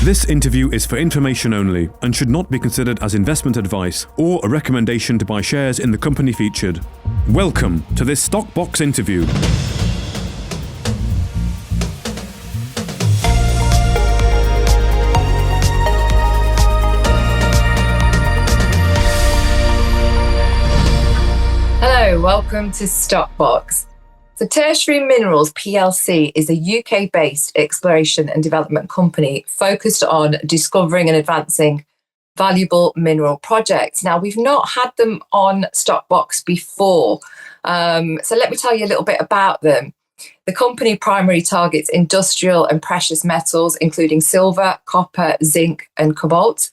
This interview is for information only and should not be considered as investment advice or a recommendation to buy shares in the company featured. Welcome to this StockBox interview. Hello, welcome to StockBox. So Tertiary Minerals plc is a UK-based exploration and development company focused on discovering and advancing valuable mineral projects. Now, we've not had them on StockBox before, so let me tell you a little bit about them. The company primarily targets industrial and precious metals, including silver, copper, zinc, and cobalt.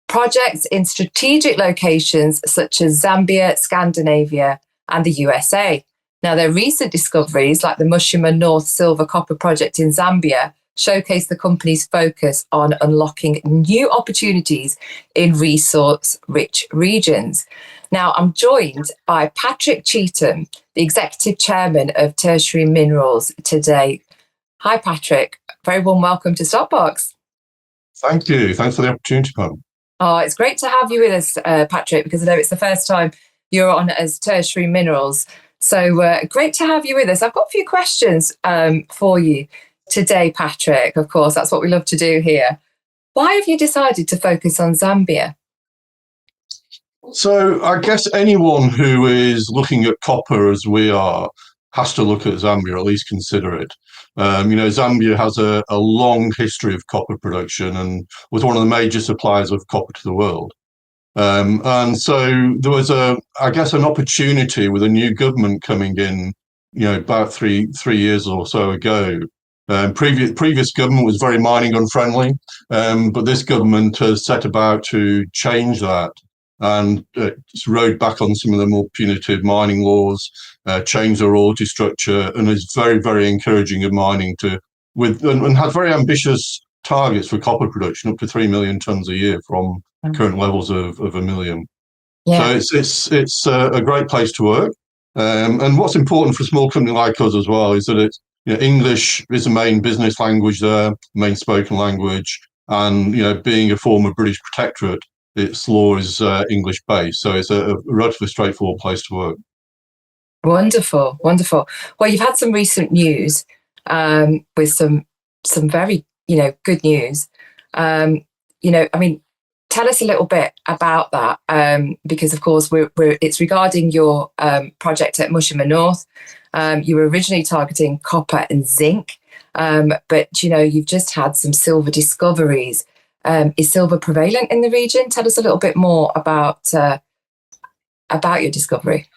Projects in strategic locations such as Zambia, Scandinavia, and the USA. Now, their recent discoveries, like the Mushima North silver copper project in Zambia, showcase the company's focus on unlocking new opportunities in resource-rich regions. Now, I'm joined by Patrick Cheetham, the Executive Chairman of Tertiary Minerals today. Hi, Patrick. Very warm welcome to StockBox. Thank you. Thanks for the opportunity, Pam. Oh, it's great to have you with us, Patrick, because I know it's the first time you're on as Tertiary Minerals. So great to have you with us. I've got a few questions for you today, Patrick. Of course, that's what we love to do here. Why have you decided to focus on Zambia? So I guess anyone who is looking at copper as we are has to look at Zambia, or at least consider it. Zambia has a long history of copper production and was one of the major suppliers of copper to the world. And so there was an opportunity with a new government coming in, about three years or so ago. Previous government was very mining unfriendly, but this government has set about to change that and rode back on some of the more punitive mining laws, change the royalty structure, and is very, very encouraging of mining and has very ambitious targets for copper production, up to 3 million tons a year from current levels of 1 million. Yeah. So it's a great place to work. And what's important for a small company like us as well is that English is the main business language there, main spoken language, and being a former British protectorate, its law is English based. So it's a relatively straightforward place to work. Wonderful, wonderful. Well, you've had some recent news with some very good news. Tell us a little bit about that, because of course it's regarding your project at Mushima North. You were originally targeting copper and zinc, but you've just had some silver discoveries. Is silver prevalent in the region? Tell us a little bit more about your discovery.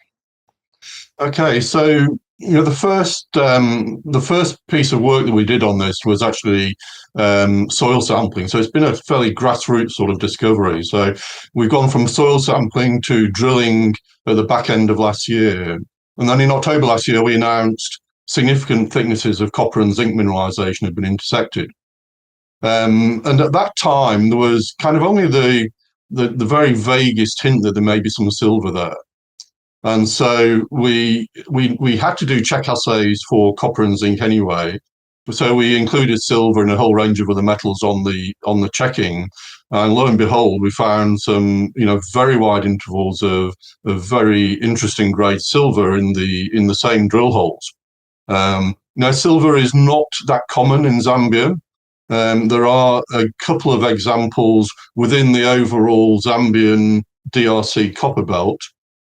Okay, so the first piece of work that we did on this was actually soil sampling. So it's been a fairly grassroots sort of discovery. So we've gone from soil sampling to drilling at the back end of last year. And then in October last year, we announced significant thicknesses of copper and zinc mineralization had been intersected. And at that time, there was kind of only the very vaguest hint that there may be some silver there. And so we had to do check assays for copper and zinc anyway. So we included silver and a whole range of other metals on the checking. And lo and behold, we found some very wide intervals of very interesting grade silver in the same drill holes. Now silver is not that common in Zambia. There are a couple of examples within the overall Zambian DRC copper belt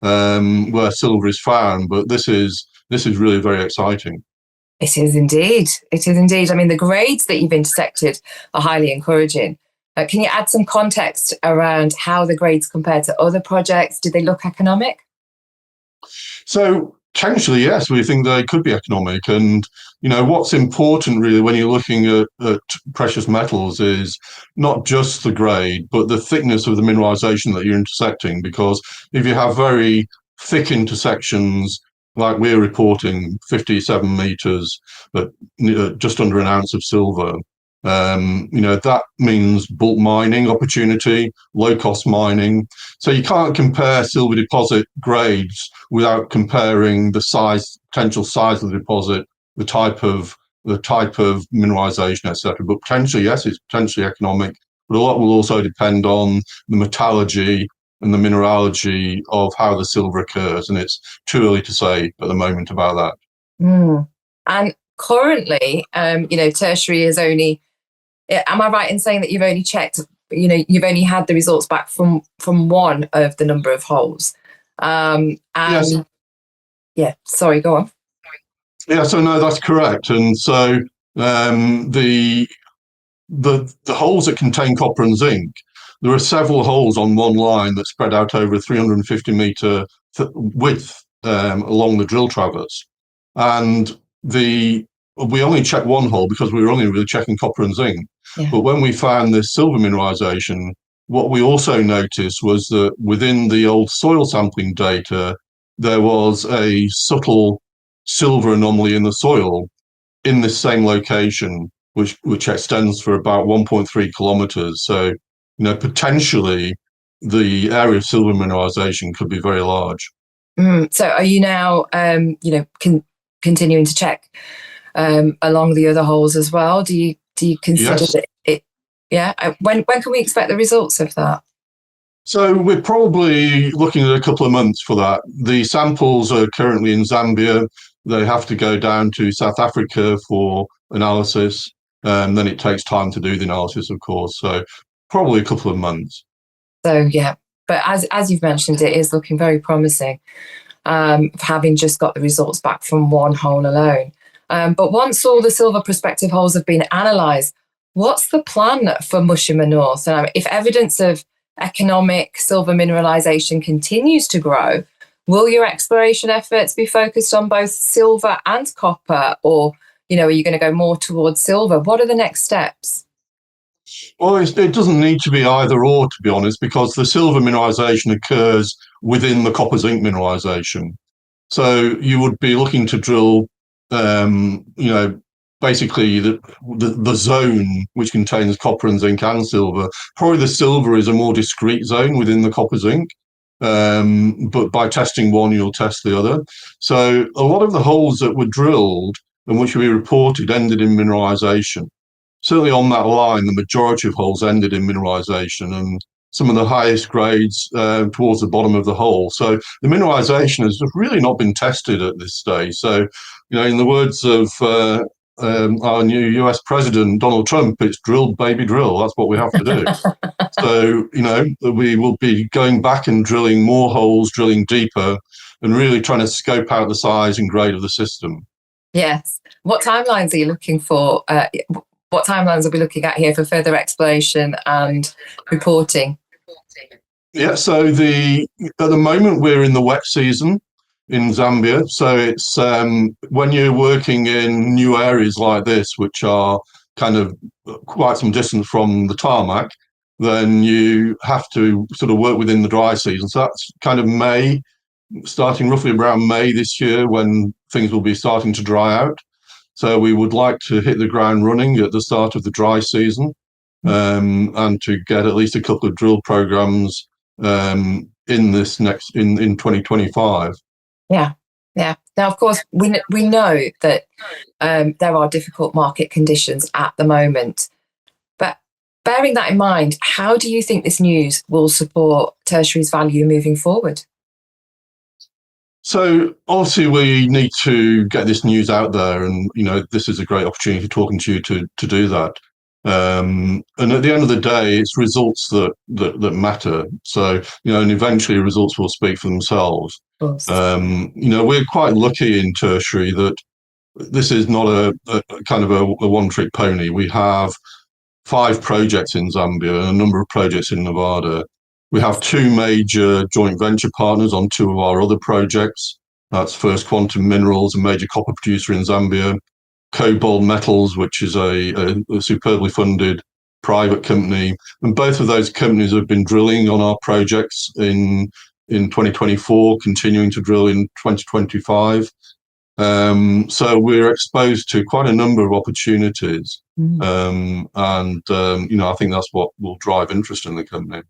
where silver is found, but this is really very exciting. It is indeed. It is indeed. I mean, the grades that you've intersected are highly encouraging. Can you add some context around how the grades compare to other projects? Do they look economic? So potentially, yes, we think they could be economic. And, what's important really when you're looking at precious metals is not just the grade, but the thickness of the mineralization that you're intersecting. Because if you have very thick intersections, like we're reporting 57 meters, but just under an ounce of silver, that means bulk mining opportunity, low cost mining. So you can't compare silver deposit grades without comparing the potential size of the deposit, the type of the type of mineralization, etc. But potentially, yes, it's potentially economic. But a lot will also depend on the metallurgy and the mineralogy of how the silver occurs, and it's too early to say at the moment about that. And currently, Tertiary is only. Am I right in saying that you've only checked? You've only had the results back from one of the number of holes. Yes. Yeah. Sorry. Go on. Yeah. So no, that's correct. And so the holes that contain copper and zinc, there are several holes on one line that spread out over a 350-meter width along the drill traverse. And we only checked one hole because we were only really checking copper and zinc. Yeah. But when we found this silver mineralization, what we also noticed was that within the old soil sampling data, there was a subtle silver anomaly in the soil in this same location, which extends for about 1.3 kilometers. So, potentially the area of silver mineralization could be very large. So are you now, continuing to check along the other holes as well? Do you consider that it? Yeah. When can we expect the results of that? So we're probably looking at a couple of months for that. The samples are currently in Zambia. They have to go down to South Africa for analysis. Then it takes time to do the analysis, of course. So probably a couple of months. So yeah, but as you've mentioned, it is looking very promising. Having just got the results back from one hole alone. But once all the silver prospective holes have been analysed, what's the plan for Mushima North? And if evidence of economic silver mineralisation continues to grow, will your exploration efforts be focused on both silver and copper, or are you going to go more towards silver? What are the next steps? Well, it doesn't need to be either or, to be honest, because the silver mineralization occurs within the copper zinc mineralization. So you would be looking to drill, basically the zone which contains copper and zinc and silver. Probably the silver is a more discrete zone within the copper zinc. But by testing one, you'll test the other. So a lot of the holes that were drilled and which we reported ended in mineralization. Certainly on that line, the majority of holes ended in mineralization, and some of the highest grades towards the bottom of the hole. So the mineralization has really not been tested at this stage. So, in the words of our new US President, Donald Trump, it's drill, baby, drill. That's what we have to do. So, we will be going back and drilling more holes, drilling deeper, and really trying to scope out the size and grade of the system. Yes. What timelines are you looking for? What timelines are we looking at here for further exploration and reporting? Yeah, so at the moment we're in the wet season in Zambia. So it's when you're working in new areas like this, which are kind of quite some distance from the tarmac, then you have to sort of work within the dry season. So that's kind of May, starting roughly around May this year, when things will be starting to dry out. So we would like to hit the ground running at the start of the dry season, and to get at least a couple of drill programs in 2025. Yeah. Now, of course, we know that there are difficult market conditions at the moment. But bearing that in mind, how do you think this news will support Tertiary's value moving forward? So obviously we need to get this news out there, and this is a great opportunity talking to you to do that. And at the end of the day, it's results that matter. So and eventually results will speak for themselves. We're quite lucky in Tertiary that this is not a kind of a one-trick pony. We have 5 projects in Zambia and a number of projects in Nevada. We have 2 major joint venture partners on 2 of our other projects. That's First Quantum Minerals, a major copper producer in Zambia, Cobalt Metals, which is a superbly funded private company. And both of those companies have been drilling on our projects in 2024, continuing to drill in 2025. So we're exposed to quite a number of opportunities. I think that's what will drive interest in the company.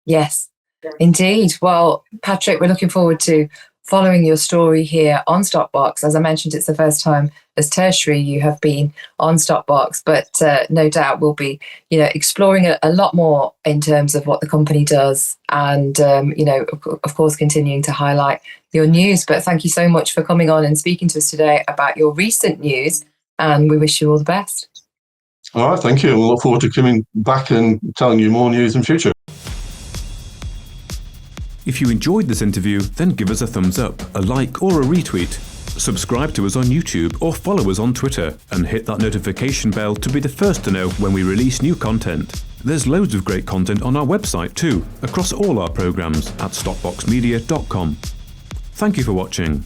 Yes, indeed. Well, Patrick, we're looking forward to following your story here on StockBox. As I mentioned, it's the first time as Tertiary you have been on StockBox, but no doubt we'll be, exploring a lot more in terms of what the company does, and of course, continuing to highlight your news. But thank you so much for coming on and speaking to us today about your recent news, and we wish you all the best. All right, thank you. We'll look forward to coming back and telling you more news in future. If you enjoyed this interview, then give us a thumbs up, a like or a retweet. Subscribe to us on YouTube or follow us on Twitter, and hit that notification bell to be the first to know when we release new content. There's loads of great content on our website too, across all our programs at stockboxmedia.com. Thank you for watching.